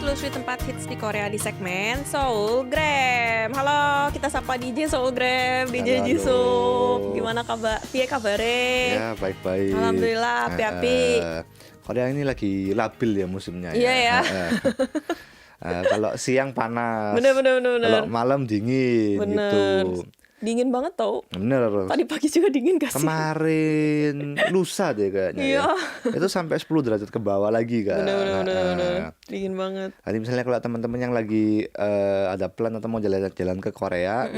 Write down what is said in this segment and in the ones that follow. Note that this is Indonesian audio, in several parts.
telusuri tempat hits di Korea di segmen Soulgram. Halo, kita sapa DJ Soulgram, DJ Halo, Jisoo. halo. Gimana kabar? Piye kabare? Ya, baik-baik. Alhamdulillah, api-api. Korea ini lagi labil ya musimnya Iya ya. Kalau siang panas, Bener. kalau malam dingin Bener. gitu. Dingin banget tau. Bener. Tadi pagi juga dingin gak sih? Kemarin lusa deh kayaknya Iya. ya. Itu sampai 10 derajat ke bawah lagi kan. Bener. Dingin banget. Jadi misalnya kalau teman-teman yang lagi ada plan atau mau jalan-jalan ke Korea,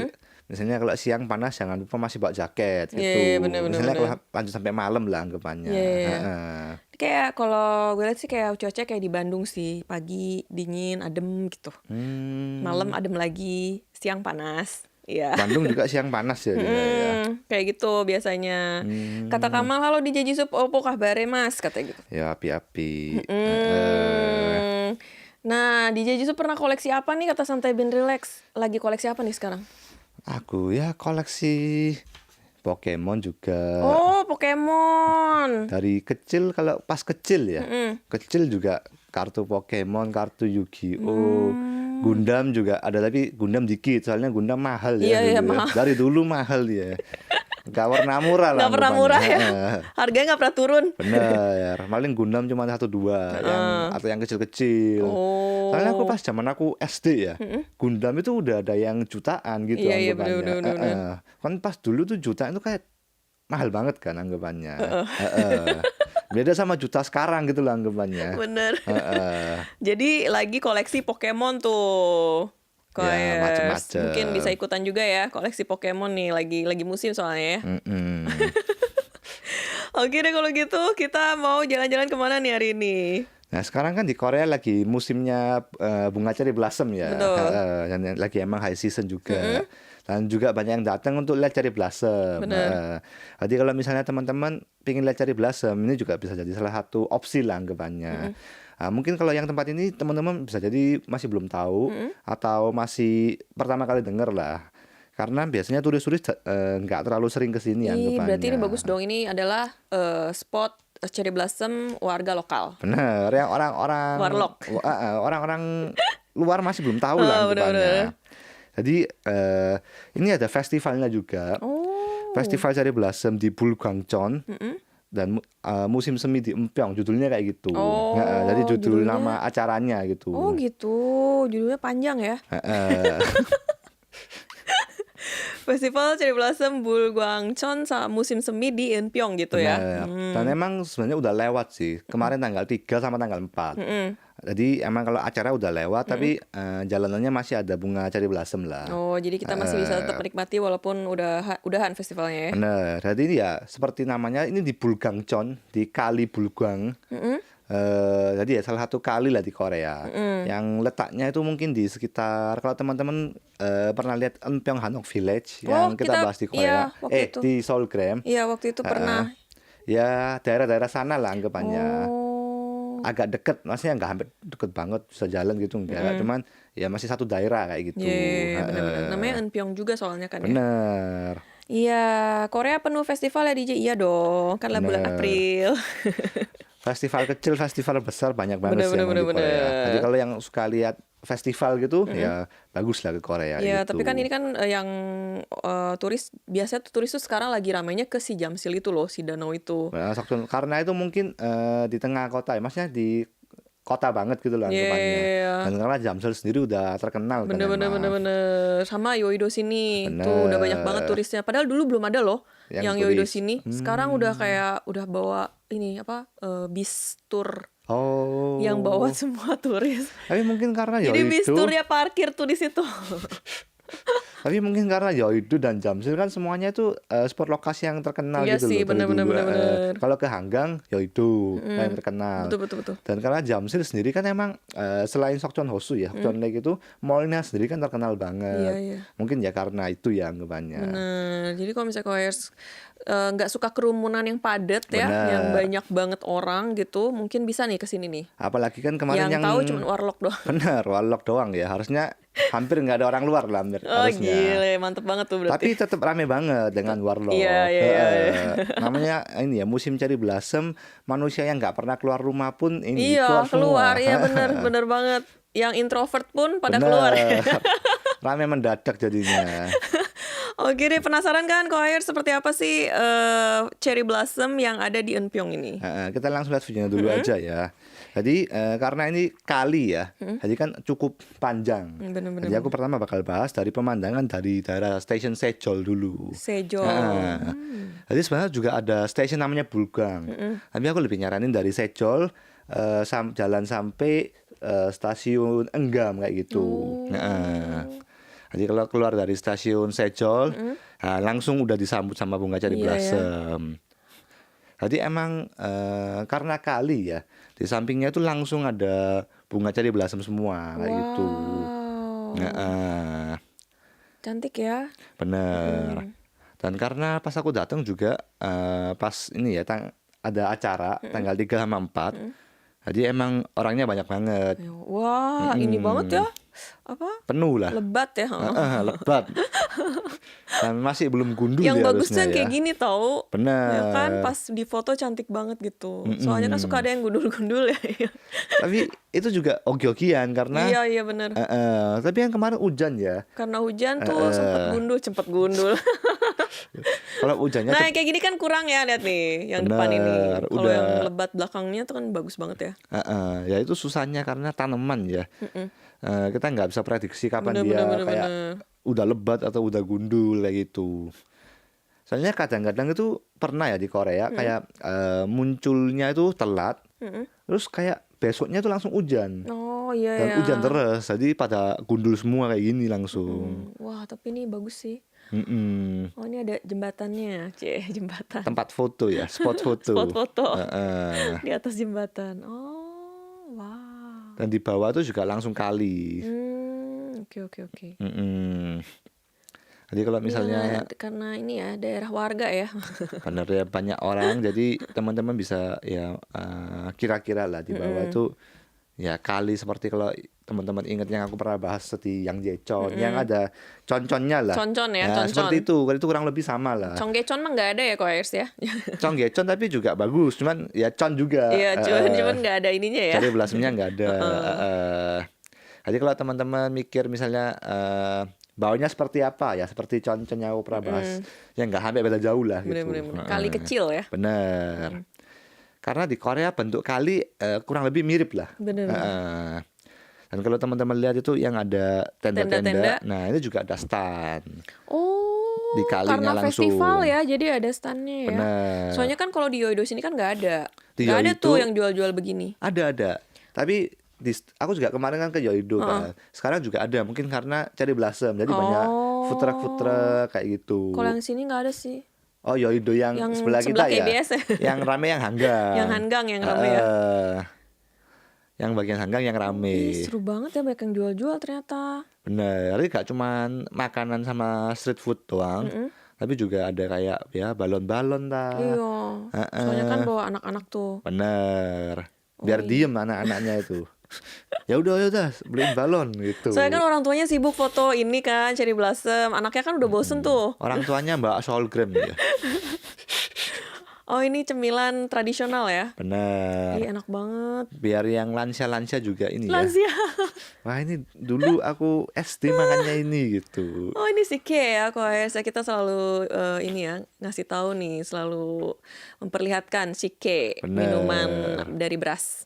misalnya kalau siang panas jangan lupa masih bawa jaket gitu. Iya, bener. Misalnya kalau lanjut sampai malam lah anggapannya. Iya. Kayak kalau gue lihat sih kayak cuaca kayak di Bandung sih. Pagi dingin, adem gitu. Malam adem lagi, siang panas. Iya. Bandung juga siang panas ya. Ya. Kayak gitu biasanya. Kata Kamal, halo DJ Jisoo, opo kabare mas? Katanya gitu. Ya api-api. Nah, DJ Jisoo pernah koleksi apa nih kata Santai Ben Relax? Lagi koleksi apa nih sekarang? Aku ya koleksi Pokemon juga. Oh, Pokemon. Dari kecil, kalau pas kecil ya. Kecil juga kartu Pokemon, kartu Yu-Gi-Oh. Gundam juga ada, tapi Gundam dikit. Soalnya Gundam mahal ya. Iya, dulu ya. mahal. Dari dulu mahal dia. Gak pernah murah lah. Gak pernah anggapannya. murah ya. Harganya gak pernah turun. Bener. Paling Gundam cuma 1-2 atau yang kecil-kecil. Oh. Soalnya aku pas zaman aku SD ya, Gundam itu udah ada yang jutaan gitu Iya, anggapannya. bener. Kan pas dulu tuh jutaan itu kayak mahal banget kan anggapannya. Beda sama juta sekarang gitu lah anggapannya. Bener. Jadi lagi koleksi Pokemon tuh. Ya, macem-macem. Mungkin bisa ikutan juga ya koleksi Pokemon nih, lagi musim soalnya ya. Oke deh kalau gitu kita mau jalan-jalan kemana nih hari ini? Nah sekarang kan di Korea lagi musimnya bunga cherry blossom ya. Betul. Dan lagi emang high season juga. Dan juga banyak yang datang untuk lihat cherry blossom. Bener. Jadi kalau misalnya teman-teman pingin lihat cherry blossom, ini juga bisa jadi salah satu opsi lah anggapannya. Mungkin kalau yang tempat ini teman-teman bisa jadi masih belum tahu atau masih pertama kali dengar lah. Karena biasanya turis-turis nggak terlalu sering kesini anggapannya. Berarti ini bagus dong, ini adalah spot cherry blossom warga lokal. Bener, yang orang-orang Warlock. Orang-orang luar masih belum tahu lah anggapannya. bener. Jadi ini ada festivalnya juga. Festival Cherry Blossom di Bulgangcheon. Dan musim semi di Eunpyeong, judulnya kayak gitu. Jadi judul judulnya? nama acaranya gitu. Oh gitu, judulnya panjang ya. Festival Cherry Blossom Bulgangcheon musim semi di Eunpyeong gitu ya. Bener. Dan emang sebenarnya udah lewat sih. Kemarin tanggal 3 sama tanggal 4. Jadi emang kalau acara udah lewat, tapi jalanannya masih ada bunga cherry blossom lah. Oh, jadi kita masih bisa tetap menikmati walaupun udahan festivalnya ya. Bener. Jadi ini ya seperti namanya, ini di Bulgangcheon, di Kali Bulgang. Jadi ya salah satu kali lah di Korea. Yang letaknya itu mungkin di sekitar, kalau teman-teman pernah lihat Eunpyeong Hanok Village yang kita bahas di Korea. Iya, waktu itu. Di Soulgram. Iya, waktu itu pernah. Ya daerah-daerah sana lah anggapannya. Oh. Agak deket, maksudnya nggak hampir deket banget, bisa jalan gitu enggak. Cuman ya masih satu daerah kayak gitu. Iya, benar-benar. Namanya Eunpyeong juga soalnya kan ya. Bener. Iya, Korea penuh festival ya DJ. Iya dong, kan lah bulan Bener. April. Festival kecil, festival besar banyak banget sih emang di Korea. Jadi kalau yang suka lihat festival gitu, ya bagus lah ke Korea Iya, gitu. tapi kan ini kan yang turis, biasanya turis tuh sekarang lagi ramainya ke si Jamsil itu loh, si danau itu. Nah, karena itu mungkin di tengah kota ya, maksudnya di kota banget gitu loh anggapannya. Iya. Dan karena Jamsil sendiri udah terkenal kan emang. Bener. Sama Yoido sini. Bener. Tuh udah banyak banget turisnya. Padahal dulu belum ada loh yang Yoido turis. sini. Sekarang udah kayak udah bawa ini apa? Bis tour Oh. yang bawa semua turis. Tapi mungkin karena Jadi bis Yoido. tournya parkir tuh di situ. Tapi mungkin karena Yoido dan Jamsil kan semuanya itu spot lokasi yang terkenal Iya gitu sih, loh. dari bener. dulu. Kalau ke Hanggang, Yoido yang terkenal. Betul. Dan karena Jamsil sendiri kan emang selain Sokchon Hosu ya, Sokchon Lake itu mallnya sendiri kan terkenal banget. Iya. Mungkin ya karena itu ya anggapannya. Bener. Jadi kalau misalnya kau nggak suka kerumunan yang padat ya, Bener. yang banyak banget orang gitu, mungkin bisa nih kesini nih. Apalagi kan kemarin Yang tahu cuma warlock doang. Bener, warlock doang ya. Harusnya hampir nggak ada orang luar lah hampir. Oh Harusnya. Gile, mantep banget tuh berarti. Tapi tetap rame banget dengan warlock. Iya, iya, iya. Namanya ini ya musim cherry blossom, manusia yang nggak pernah keluar rumah pun ini Iya, keluar semua. iya bener banget. Yang introvert pun pada keluar. Bener. Rame mendadak jadinya. Oke deh, penasaran kan Koir seperti apa sih cherry blossom yang ada di Eunpyeong ini? Kita langsung lihat videonya dulu aja ya. Jadi karena ini kali ya, jadi kan cukup panjang. Bener-bener. Jadi aku pertama bakal bahas dari pemandangan dari daerah stasiun Sejol dulu. Sejol. Jadi sebenarnya juga ada stasiun namanya Bulgang. Tapi aku lebih nyaranin dari Sejol jalan sampai stasiun Enggam kayak gitu. Jadi kalau keluar dari stasiun Sejol, langsung udah disambut sama bunga cherry blossom. Jadi emang karena kali ya, di sampingnya itu langsung ada bunga cherry blossom semua kayak gitu. Cantik ya. Bener. Dan karena pas aku datang juga pas ini ya ada acara tanggal 3 sama 4. Jadi emang orangnya banyak banget. Wah, ini banget ya. Apa? Penuh lah. Lebat ya. Lebat. Dan masih belum gundul Yang ya bagusnya harusnya kayak ya. gini tau. Bener. Ya kan pas di foto cantik banget gitu. Soalnya kan suka ada yang gundul-gundul ya. Tapi itu juga ogi-ogian karena Iya bener. tapi yang kemarin hujan ya. Karena hujan tuh cepet gundul. Kalau hujannya Nah kayak gini kan kurang ya, lihat nih yang depan ini. Kalau yang lebat belakangnya tuh kan bagus banget ya. Ya itu susahnya karena tanaman ya. Kita nggak bisa prediksi kapan dia kayak udah lebat atau udah gundul kayak gitu. Soalnya kadang-kadang itu pernah ya di Korea kayak munculnya itu telat, terus kayak besoknya tuh langsung hujan. Oh iya. Dan hujan terus, jadi pada gundul semua kayak gini langsung. Wah tapi ini bagus sih. Oh ini ada jembatannya, jembatan. Tempat foto ya, spot foto. Spot foto di atas jembatan. Oh wow. Dan di bawah tuh juga langsung kali. Oke. Jadi kalau misalnya karena ini ya daerah warga ya. benar ya banyak orang, jadi teman-teman bisa ya kira-kira lah di bawah tuh ya kali seperti kalau teman-teman ingat yang aku pernah bahas di Yang Jecon yang ada concon-nya lah. Concon ya, concon. Seperti itu kurang lebih sama lah. Conggecon mah nggak ada ya Koers ya. Conggecon tapi juga bagus, cuman ya con juga. Iya, cuman nggak ada ininya ya. Cherry blossomnya nggak ada. Jadi kalau teman-teman mikir misalnya baunya seperti apa ya, seperti concon yang aku pernah bahas, ya nggak sampai beda jauh lah gitu. Bener. Kali kecil ya. Bener. Karena di Korea bentuk kali kurang lebih mirip lah. Bener. Dan kalau teman-teman lihat itu yang ada tenda-tenda, nah ini juga ada stand. Oh, di kalinya karena langsung. festival ya, jadi ada standnya ya. Bener. Soalnya kan kalau di Yoido sini kan nggak ada. Di Nggak ada Yoido tuh yang jual-jual begini. Ada. Tapi aku juga kemarin kan ke Yoido kan. Sekarang juga ada, mungkin karena cherry blossom, jadi banyak food truck kayak gitu. Kalau yang sini nggak ada sih. Oh, Yoido yang sebelah kita ya. KBS. Yang rame yang Hanggang. Yang Hanggang yang rame ya. Yang bagian Hanggang yang rame. Seru banget ya, banyak yang jual-jual ternyata. Bener, jadi gak cuman makanan sama street food doang, tapi juga ada kayak ya balon-balon ta. Iya. Soalnya kan bawa anak-anak tuh. Bener. Biar diem anak-anaknya itu. Ya udah beliin balon gitu. Soalnya kan orang tuanya sibuk foto ini kan cherry blossom, anaknya kan udah bosen tuh. Orang tuanya Mbak Solgram ya. Oh ini cemilan tradisional ya. Bener. Iya enak banget. Biar yang lansia juga ini Lansia. ya. Wah ini dulu aku SD makannya ini gitu. Oh ini si K ya, kita selalu ini ya ngasih tahu nih, selalu memperlihatkan si K, minuman dari beras.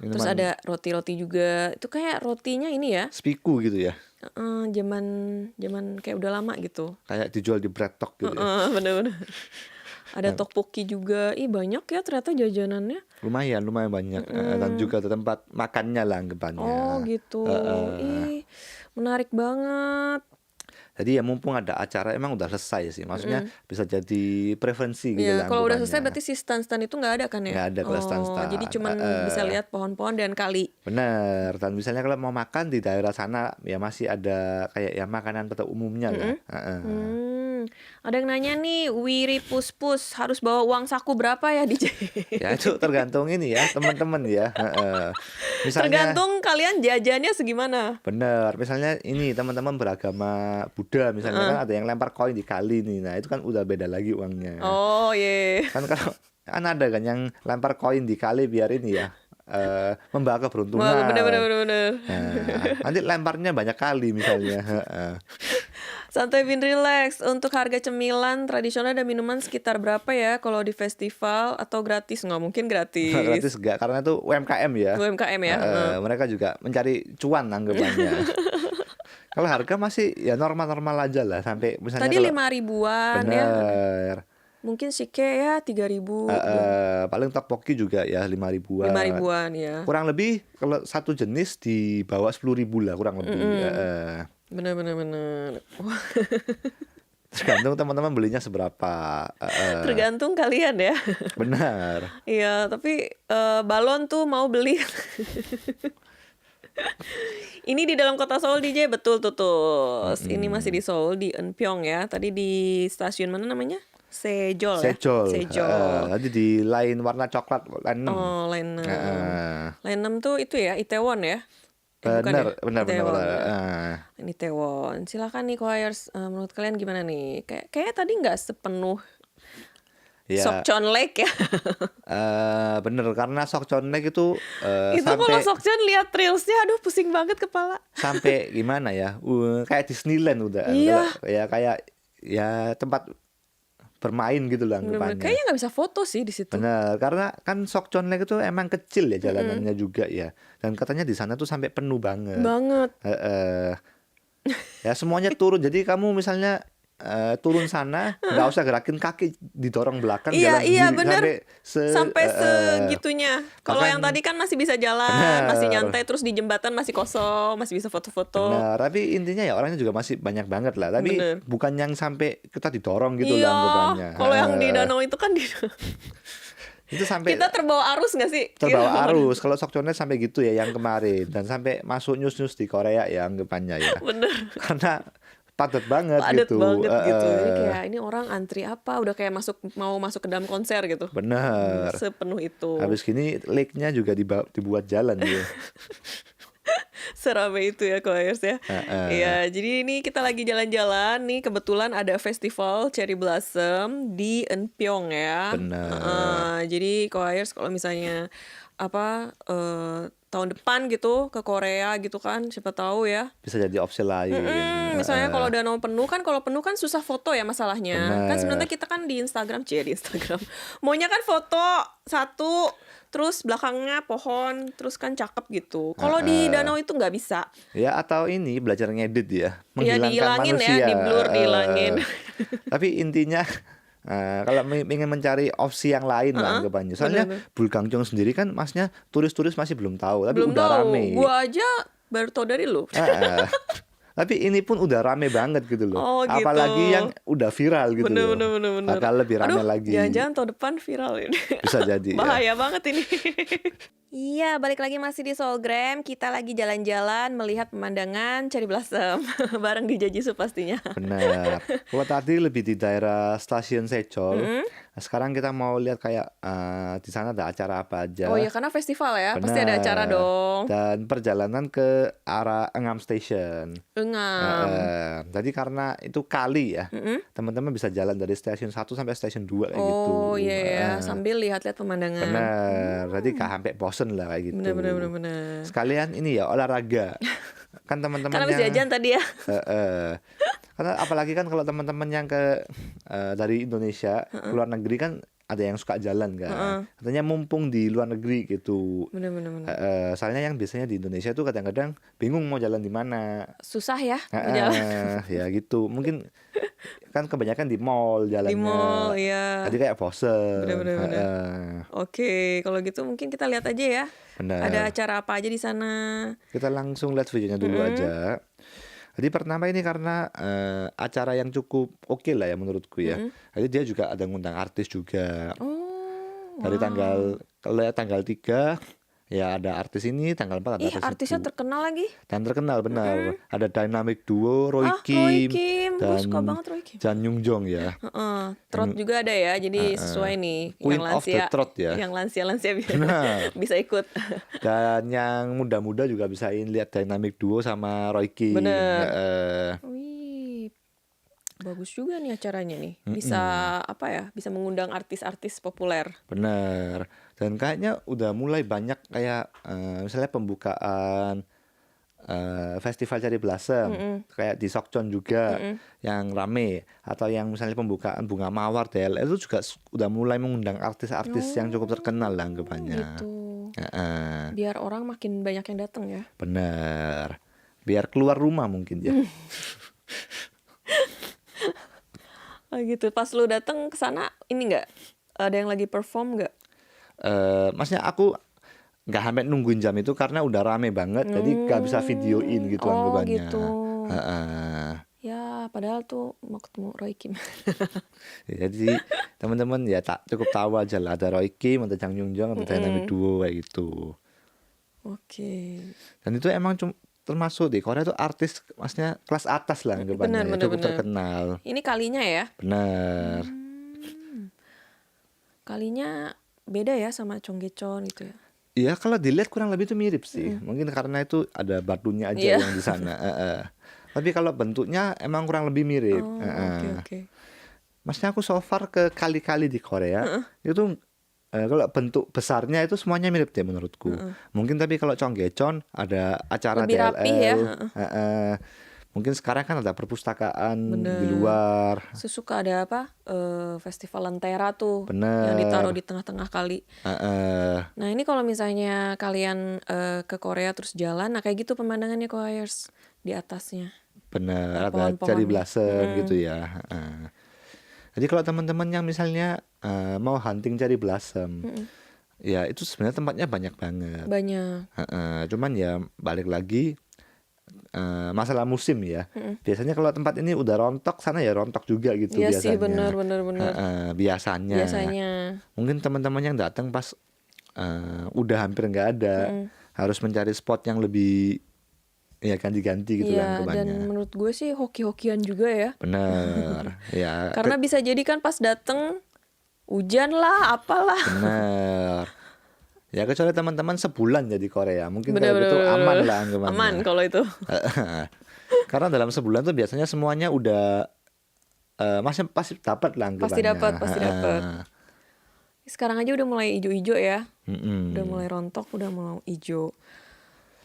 Terus ada roti-roti juga. Itu kayak rotinya ini ya. Spiku gitu ya. Zaman kayak udah lama gitu. Kayak dijual di Breadtalk gitu ya. Bener-bener. Ada tteokbokki juga. Ih banyak ya ternyata jajanannya. Lumayan banyak. Dan juga ada tempat makannya lah anggapannya. Oh gitu. Ih menarik banget. Jadi ya mumpung ada acara emang udah selesai sih. Maksudnya bisa jadi preferensi gitu lah. Kalau udah selesai berarti si stand-stand itu nggak ada kan ya? Nggak ada kalau stand-stand. Jadi cuma bisa lihat pohon-pohon dan kali. Bener. Dan misalnya kalau mau makan di daerah sana ya masih ada kayak ya makanan pada umumnya lah. Ada yang nanya nih, Wiri Puspus harus bawa uang saku berapa ya DJ? Ya itu tergantung ini ya teman-teman ya. Misalnya Tergantung kalian jajannya segimana. bener, misalnya ini teman-teman beragama Buddha misalnya kan ada yang lempar koin di kali nih. Nah, itu kan udah beda lagi uangnya. Oh iya. Kan kalau kan ada kan yang lempar koin di kali biar ini ya membawa Wah, keberuntungan. bener. Nah, nanti lemparnya banyak kali misalnya. Santai bin relax. Untuk harga cemilan tradisional dan minuman sekitar berapa ya kalau di festival atau gratis? Nggak mungkin gratis. Gratis enggak karena itu UMKM ya. UMKM ya. Mereka juga mencari cuan anggapannya. Kalau harga masih ya normal-normal aja lah sampai misalnya Tadi kalau 5 ribuan ya. bener. Mungkin shike ya 3 ribu. Paling tokpoki juga ya 5 ribuan. 5 ribuan ya. Kurang lebih kalau satu jenis di bawah 10 ribu lah kurang lebih. Bener. Wah, Tergantung teman-teman belinya seberapa. tergantung kalian ya. Benar. Iya, tapi balon tuh mau beli. Ini di dalam kota Seoul DJ, betul tuh. Ini masih di Seoul di Eunpyeong ya. Tadi di stasiun mana namanya? Sejol ya. Sejol. Tadi di line warna coklat line 6. Oh, line 6. Line 6 tuh itu ya, Itaewon ya. Bukan Benar, ya? benar. Itaewon. Ini Itaewon. Silakan nih Choirs, menurut kalian gimana nih? Kayaknya tadi nggak sepenuh Ya, Sokchon Lake ya. bener karena Sokchon Lake itu Itu kalau sampai Sokchon lihat reelsnya, aduh pusing banget kepala. sampai gimana ya? Kayak Disneyland udah. Iya. Ya kayak ya tempat bermain gitu lah Bener-bener. anggapannya. Kayaknya nggak bisa foto sih di situ. Benar, karena kan Sokchon Lake itu emang kecil ya jalanannya juga ya. Dan katanya di sana tuh sampai penuh banget. Banget. Ya semuanya turun. Jadi kamu misalnya turun sana nggak usah gerakin kaki, didorong belakang jalan Iya, sendiri bener. Sampai segitunya. segitunya. Kalau yang tadi kan masih bisa jalan, Bener. masih nyantai, terus di jembatan masih kosong, masih bisa foto-foto. Nah, tapi intinya ya orangnya juga masih banyak banget lah. Tapi Bener. bukan yang sampai kita didorong gitu Iya, lah anggapannya. kalau yang di danau itu kan Itu sampai kita terbawa arus nggak sih? terbawa arus. Kalau Sokchon Lake sampai gitu ya yang kemarin dan sampai masuk news-news di Korea ya anggapannya ya. Bener. Karena padat banget Padat gitu. banget gitu. Jadi kayak ini orang antri apa? Udah kayak mau masuk ke dalam konser gitu. Bener. Sepenuh itu. Habis gini lake-nya juga dibuat jalan ya. Serame itu ya Choirs ya. Iya, jadi ini kita lagi jalan-jalan nih, kebetulan ada festival Cherry Blossom di Eunpyeong ya. Benar. Jadi Choirs kalau misalnya tahun depan gitu ke Korea gitu kan, siapa tahu ya. Bisa jadi opsi lain. Misalnya kalau danau penuh kan susah foto ya masalahnya. Bener. Kan sebenarnya kita kan di Instagram. Maunya kan foto satu, terus belakangnya pohon, terus kan cakep gitu. Kalau di danau itu nggak bisa. Ya atau ini belajar ngedit ya, Ya menghilangkan dihilangin manusia. ya, di blur, dihilangin. Tapi intinya kalau ingin mencari opsi yang lain lah anggapannya. Soalnya Bulgangchong sendiri kan masnya turis-turis masih belum tahu, tapi Belum udah tahu. rame. Gua aja baru tahu dari lu. Tapi ini pun udah rame banget gitu loh. Oh, gitu. Apalagi yang udah viral gitu loh. Bener. Bakal lebih rame lagi. Jangan-jangan tahun depan viral ini. Bisa jadi. Bahaya banget ini. Iya, balik lagi masih di Soulgram. Kita lagi jalan-jalan melihat pemandangan Cherry Blossom bareng DJ Jisoo pastinya. Benar. Kalau tadi lebih di daerah stasiun Sejol. Nah, sekarang kita mau lihat kayak di sana ada acara apa aja. Oh iya, karena festival ya, Benar. pasti ada acara dong. Dan perjalanan ke arah Engam Station. Engam. Jadi karena itu kali ya, teman-teman bisa jalan dari stasiun 1 sampai stasiun 2 kayak gitu. Oh iya, sambil lihat-lihat pemandangan. Benar. Jadi gak sampai bosen lah kayak gitu. Bener. Sekalian ini ya olahraga. Kan teman-teman Karena habis jajan tadi ya. Karena apalagi kan kalau teman-teman yang dari Indonesia ke luar negeri kan ada yang suka jalan kan. Katanya mumpung di luar negeri gitu. Bener. Soalnya yang biasanya di Indonesia tuh kadang-kadang bingung mau jalan di mana. Susah ya jalan. Ya gitu. Mungkin kan kebanyakan di mall jalannya. Di mall, iya. Jadi kayak bosen. Bener. Oke, kalau gitu mungkin kita lihat aja ya. Bener. Ada acara apa aja di sana. Kita langsung lihat videonya dulu aja. Jadi pertama ini karena acara yang cukup oke lah ya menurutku ya. Jadi dia juga ada ngundang artis juga. Oh, Dari tanggal 3 Ya ada artis ini tanggal 4 ada Ih, artis artisnya itu. terkenal lagi. Dan terkenal benar. Ada Dynamic Duo Roy Roy Kim Kim. Gue suka dan banget Roy Kim. Jan Yung Jong ya. Trot juga ada ya, jadi sesuai nih. Queen yang of the lansia, Trot ya. Yang lansia Benar. bisa ikut. Dan yang muda-muda juga bisa lihat Dynamic Duo sama Roy Kim. Bener. Heeh. Wih, bagus juga nih acaranya nih. Bisa apa ya? Bisa mengundang artis-artis populer. Bener. Dan kayaknya udah mulai banyak kayak misalnya pembukaan festival Cherry Blossom kayak di Sokchon juga yang rame, atau yang misalnya pembukaan Bunga Mawar DLL itu juga udah mulai mengundang artis-artis yang cukup terkenal lah anggapannya. Gitu. Heeh. Biar orang makin banyak yang datang ya. Bener. Biar keluar rumah mungkin ya. Oh gitu. Pas lu datang ke sana ini nggak ada yang lagi perform nggak? Maksudnya aku nggak sampai nungguin jam itu karena udah rame banget, jadi nggak bisa videoin gitu anggapannya. Gitu. Heeh. Ya, padahal tuh mau ketemu Roy Kim. Jadi teman-teman ya tak cukup tahu aja lah, ada Roy Kim, ada Jang Yung Jong, ada Dynamic Duo kayak gitu. Oke. Dan itu emang termasuk di Korea tuh artis maksudnya kelas atas lah anggapannya, Benar, cukup benar. terkenal. Ini kalinya ya? Benar. Kalinya beda ya sama Chonggyecheon gitu ya? Iya, kalau dilihat kurang lebih itu mirip sih. Mungkin karena itu ada batunya aja yang di sana. Tapi kalau bentuknya emang kurang lebih mirip. Oke. Maksudnya aku so far ke kali-kali di Korea itu kalau bentuk besarnya itu semuanya mirip deh menurutku. Mungkin tapi kalau Chonggyecheon ada acara Lebih DLL. rapi ya. Mungkin sekarang kan ada perpustakaan Bener. di luar. Suka ada apa? Festival Lentera tuh. Bener. Yang ditaruh di tengah-tengah kali. Nah ini kalau misalnya kalian ke Korea terus jalan, nah kayak gitu pemandangannya Koreers di atasnya. Bener, ada Pohon-pohonnya. Cherry Blossom gitu ya. Jadi kalau teman-teman yang misalnya mau hunting Cherry Blossom, ya itu sebenarnya tempatnya banyak banget. Banyak. Cuman ya balik lagi masalah musim ya. Biasanya kalau tempat ini udah rontok, sana ya rontok juga gitu Iya biasanya. sih, benar. Biasanya. Mungkin teman-teman yang datang pas udah hampir nggak ada, harus mencari spot yang lebih ya ganti-ganti gitu kan Iya, dan kebanyakan. menurut gue sih hoki-hokian juga ya. Bener. Ya. Karena bisa jadi kan pas dateng hujan lah, apalah. Bener. Ya kecuali teman-teman sebulan jadi Korea, mungkin Bener, kayak gitu bener, aman bener. lah anggapannya. Aman kalau itu. Karena dalam sebulan tuh biasanya semuanya udah masih pasti dapat lah anggapannya. Pasti dapat. Sekarang aja udah mulai ijo-ijo ya. Udah mulai rontok, udah mau ijo.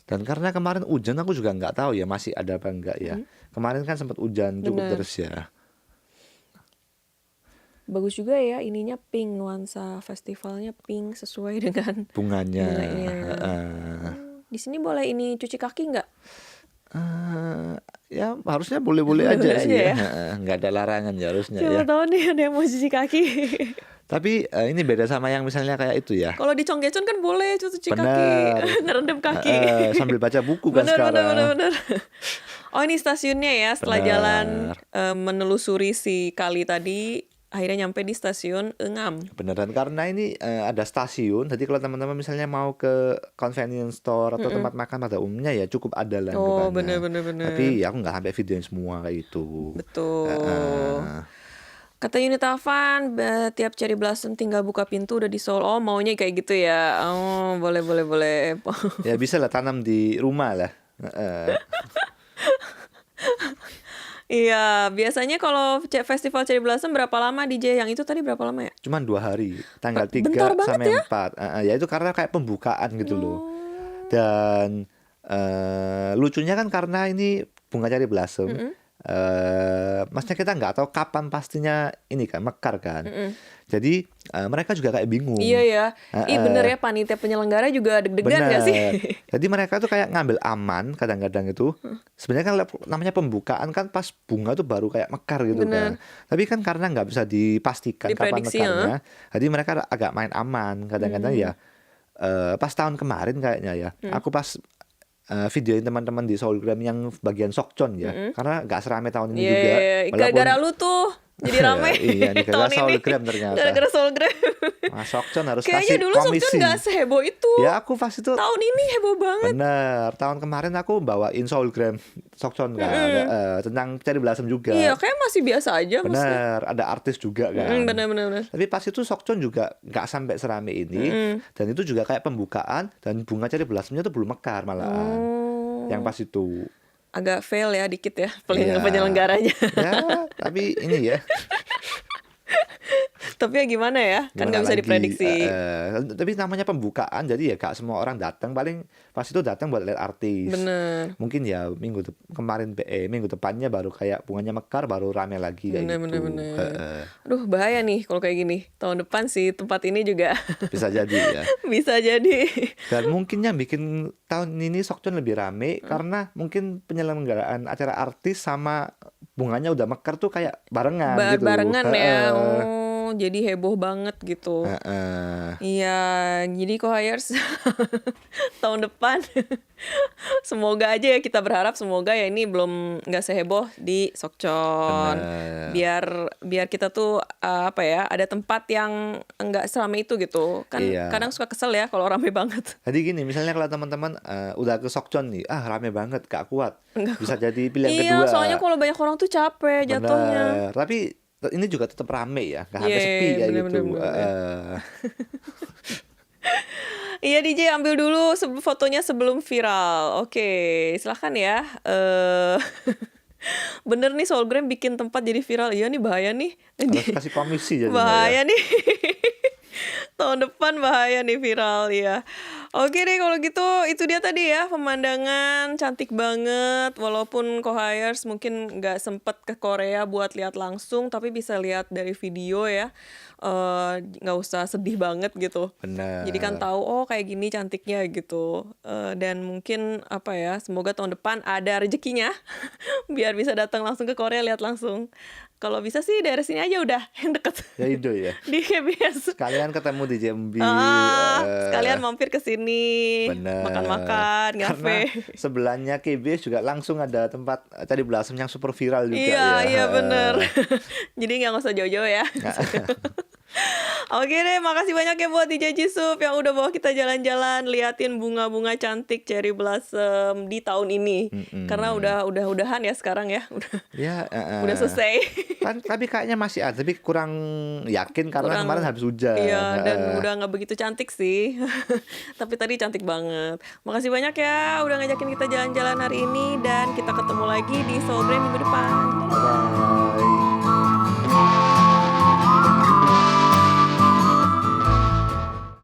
Dan karena kemarin hujan aku juga nggak tahu ya masih ada apa enggak ya. Kemarin kan sempat hujan cukup Bener. terus ya. Bagus juga ya ininya pink, nuansa festivalnya pink sesuai dengan Bunganya. nilainya. Di sini boleh ini cuci kaki nggak? Ya harusnya boleh-boleh aja Boleh sih aja ya. Nggak ada larangan ya harusnya Siapa ya. tahu nih ada yang mau cuci kaki. Tapi ini beda sama yang misalnya kayak itu ya. Kalau di Chonggyecheon kan boleh cuci kaki, Bener. ngerendam kaki. Sambil baca buku kan Bener. sekarang. Oh ini stasiunnya ya, setelah Bener. jalan menelusuri si kali tadi, akhirnya nyampe di stasiun Eungam. Beneran karena ini ada stasiun, jadi kalau teman-teman misalnya mau ke convenience store atau tempat makan pada umumnya ya cukup ada lah Oh anggapannya. bener. Tapi ya aku nggak sampai videoin semua kayak gitu. Betul. Kata Yunita Van, tiap Cherry Blossom tinggal buka pintu udah di Seoul. Oh maunya kayak gitu ya. Oh boleh. Ya bisa lah tanam di rumah lah. Iya, biasanya kalau festival Cherry Blossom berapa lama DJ? Yang itu tadi berapa lama ya? Cuman 2 hari, tanggal 3 Bentar banget sampai ya? 4. Ya itu karena kayak pembukaan gitu loh. Dan lucunya kan karena ini bunga Cherry Blossom. Maksudnya kita nggak tahu kapan pastinya ini kan mekar kan. Jadi mereka juga kayak bingung. Iya ya. Bener ya, panitia penyelenggara juga deg-degan gak sih? Jadi mereka tuh kayak ngambil aman kadang-kadang itu. Sebenarnya kan namanya pembukaan kan pas bunga tuh baru kayak mekar gitu kan. Tapi kan karena nggak bisa dipastikan kapan Diprediksi, mekarnya. Jadi mereka agak main aman kadang-kadang ya. Pas tahun kemarin kayaknya ya. Aku pas videoin teman-teman di Seoulgram yang bagian Sokchon ya. Karena nggak serame tahun ini juga. Iya. Gara-gara lu tuh jadi rame Iya nih, gara-gara tahun ini. Soulgram ternyata. Gara-gara Soulgram. Sokcon harus Kayaknya kasih dulu komisi. Sokcon gak seheboh itu. Ya aku pas itu Tahun ini heboh banget. bener. Tahun kemarin aku bawain Soulgram Sokcon kan, tentang Cherry Blossom juga. Iya, kayak masih biasa aja maksudnya. Bener, ada artis juga kan. Bener. Tapi pas itu Sokcon juga nggak sampai serame ini, dan itu juga kayak pembukaan dan bunga Cherry Blossomnya tuh belum mekar malahan. Yang pas itu. Agak fail ya dikit ya Iya. penyelenggaranya. Ya, tapi ini ya. Tapi ya gimana ya, kan Gimana nggak bisa lagi? diprediksi. Tapi namanya pembukaan, jadi ya gak semua orang datang. Paling pas itu datang buat lihat artis. Bener. Mungkin ya minggu depannya baru kayak bunganya mekar, baru rame lagi kayak gitu. Bener. Aduh bahaya nih kalau kayak gini. Tahun depan sih tempat ini juga Bisa jadi ya. bisa jadi. Dan mungkin yang bikin tahun ini Sokcon lebih rame karena mungkin penyelenggaraan acara artis sama bunganya udah mekar tuh kayak barengan gitu. Barengan ya. Oh, jadi heboh banget gitu. Iya, jadi co-hires tahun depan semoga aja ya, kita berharap semoga ya ini belum nggak seheboh di Sokcon. Biar kita tuh apa ya, ada tempat yang nggak seramai itu gitu. Kan Iya. kadang suka kesel ya kalau rame banget. Jadi gini, misalnya kalau teman-teman udah ke Sokcon nih, rame banget, gak kuat, bisa jadi pilihan Iya, kedua. soalnya kalau banyak orang tuh capek jatuhnya. Bener. Tapi ini juga tetap rame ya, gak sampai Iya, sepi kayak bener, gitu. bener. Iya DJ, ambil dulu fotonya sebelum viral. Oke, silahkan ya. Bener nih Soulgram bikin tempat jadi viral. Iya nih bahaya nih. Harus kasih komisi jadinya Bahaya ya. nih. Tahun depan bahaya nih viral ya. Oke deh kalau gitu, itu dia tadi ya pemandangan cantik banget. Walaupun co-hires mungkin nggak sempet ke Korea buat lihat langsung, tapi bisa lihat dari video ya. Nggak usah sedih banget gitu. Bener. Jadi kan tahu oh kayak gini cantiknya gitu. Dan mungkin apa ya, semoga tahun depan ada rezekinya biar bisa datang langsung ke Korea lihat langsung. Kalau bisa sih daerah sini aja udah yang deket. Ya Indo ya. Di KBS. Sekalian ketemu di Jambi. Sekalian mampir ke sini, Bener. makan-makan, ngafe. Karena sebelahnya KBS juga langsung ada tempat Cherry Blossom yang super viral juga ya. Iya bener. Jadi nggak usah jauh-jauh ya. Oke deh, makasih banyak ya buat DJ Jisup yang udah bawa kita jalan-jalan liatin bunga-bunga cantik Cherry Blossom di tahun ini. Karena udahan ya sekarang ya. Udah selesai. Tapi kayaknya masih ada, tapi kurang yakin karena kemarin habis hujan. Iya, dan udah nggak begitu cantik sih. Tapi tadi cantik banget. Makasih banyak ya udah ngajakin kita jalan-jalan hari ini, dan kita ketemu lagi di Soulgram minggu depan. Bye.